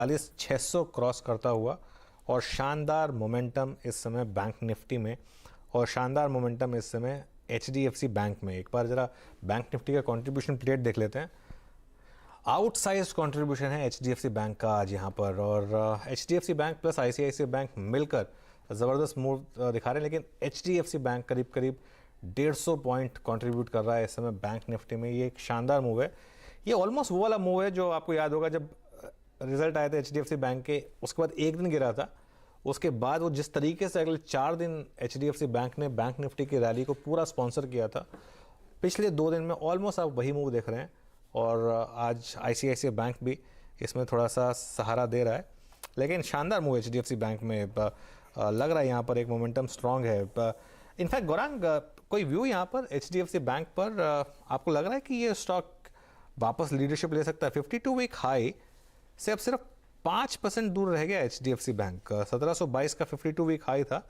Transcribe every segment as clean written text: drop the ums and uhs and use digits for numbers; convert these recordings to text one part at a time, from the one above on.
600 cross करता हुआ और शानदार मोमेंटम इस समय बैंक निफ्टी में और शानदार मोमेंटम इस समय HDFC बैंक में। एक बार ज़रा बैंक निफ्टी का कंट्रीब्यूशन पीरियड देख लेते हैं। आउटसाइज कंट्रीब्यूशन है HDFC बैंक का आज यहाँ पर, और HDFC bank plus ICICI bank मिलकर ज़बरदस्त मूव दिखा रहे हैं, लेकिन HDFC बैंक करीब करीब 150 पॉइंट कंट्रीब्यूट कर रहा है इस समय बैंक निफ्टी में। ये एक शानदार मूव है। ये ऑलमोस्ट वो वाला मूव है जो आपको याद होगा जब रिजल्ट आए थे HDFC बैंक के, उसके बाद एक दिन गिरा था, उसके बाद वो जिस तरीके से अगले 4 दिन HDFC बैंक ने बैंक निफ्टी की रैली को पूरा स्पॉन्सर किया था, पिछले 2 दिन में ऑलमोस्ट आप वही मूव देख रहे हैं। और आज ICICI बैंक भी इसमें थोड़ा सा सहारा दे रहा है, लेकिन शानदार मूव HDFC बैंक में लग रहा है। यहाँ पर एक मोमेंटम स्ट्रांग है। इनफैक्ट गौरांग, कोई व्यू यहाँ पर HDFC बैंक पर आपको लग रहा है कि ये स्टॉक वापस लीडरशिप ले सकता है? 52 वीक हाई से अब सिर्फ 5% दूर रह गया HDFC बैंक। 1722 का 52 वीक हाई था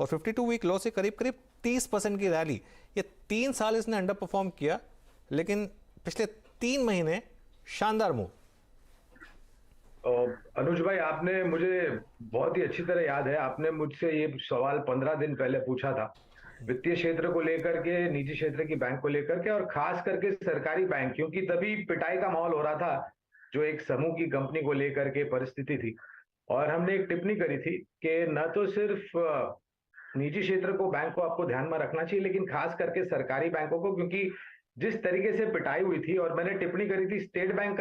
और 52 वीक लो से करीब करीब 30% की रैली। ये 3 साल इसने अंडर परफॉर्म किया, लेकिन पिछले 3 महीने शानदार मूव। अनुज भाई, आपने मुझे बहुत ही अच्छी तरह याद है, आपने मुझसे ये सवाल 15 दिन पहले पूछा था वित्तीय क्षेत्र को लेकर के, निजी क्षेत्र की बैंक को लेकर के, और खास करके सरकारी बैंक, क्योंकि तभी पिटाई का माहौल हो रहा था जो एक समूह की कंपनी को लेकर के परिस्थिति थी। और हमने एक टिप्पणी करी थी कि न तो सिर्फ निजी क्षेत्र को, बैंक को आपको ध्यान में रखना चाहिए, लेकिन खास करके सरकारी बैंकों को, क्योंकि जिस तरीके से पिटाई हुई थी। और मैंने टिप्पणी करी थी state bank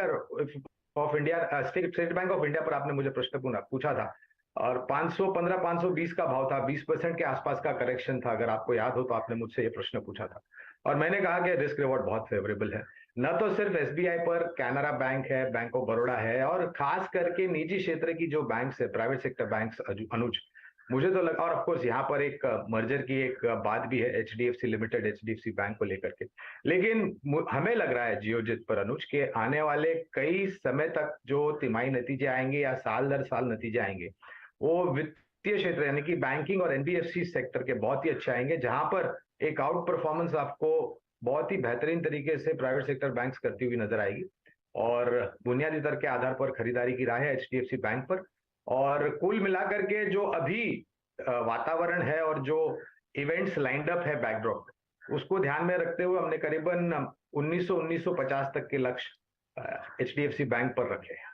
of India, state bank of India पर आपने मुझे प्रश्न पूछा था, और 515 520 का भाव था, 20% के आसपास का करेक्शन था, अगर आपको याद हो तो आपने मुझसे ये प्रश्न पूछा था। और मैंने कहा कि रिस्क रिवॉर्ड बहुत फेवरेबल है। न तो सिर्फ SBI पर, कैनरा बैंक है, बैंक ऑफ बड़ौदा है, और खास करके निजी क्षेत्र की जो बैंक्स है, प्राइवेट सेक्टर बैंक्स, अनुज, मुझे तो लगा, और ऑफ कोर्स यहाँ पर एक मर्जर की एक बात भी है HDFC लिमिटेड HDFC बैंक को लेकर के। लेकिन हमें लग रहा है जियोजित पर, अनुज, के आने वाले कई समय तक जो तिमाही नतीजे आएंगे या साल दर साल नतीजे आएंगे, वो वित्तीय क्षेत्र यानी कि बैंकिंग और NBFC सेक्टर के बहुत ही अच्छे आएंगे, जहां पर एक आउट परफॉर्मेंस आपको बहुत ही बेहतरीन तरीके से प्राइवेट सेक्टर बैंक्स करती हुई नजर आएगी। और बुनियादी दर के आधार पर खरीदारी की राह है HDFC बैंक पर। और कुल मिलाकर के जो अभी वातावरण है और जो इवेंट्स लाइंड अप है बैकड्रॉप, उसको ध्यान में रखते हुए हमने करीबन 1950 तक के लक्ष्य HDFC बैंक पर रखे हैं।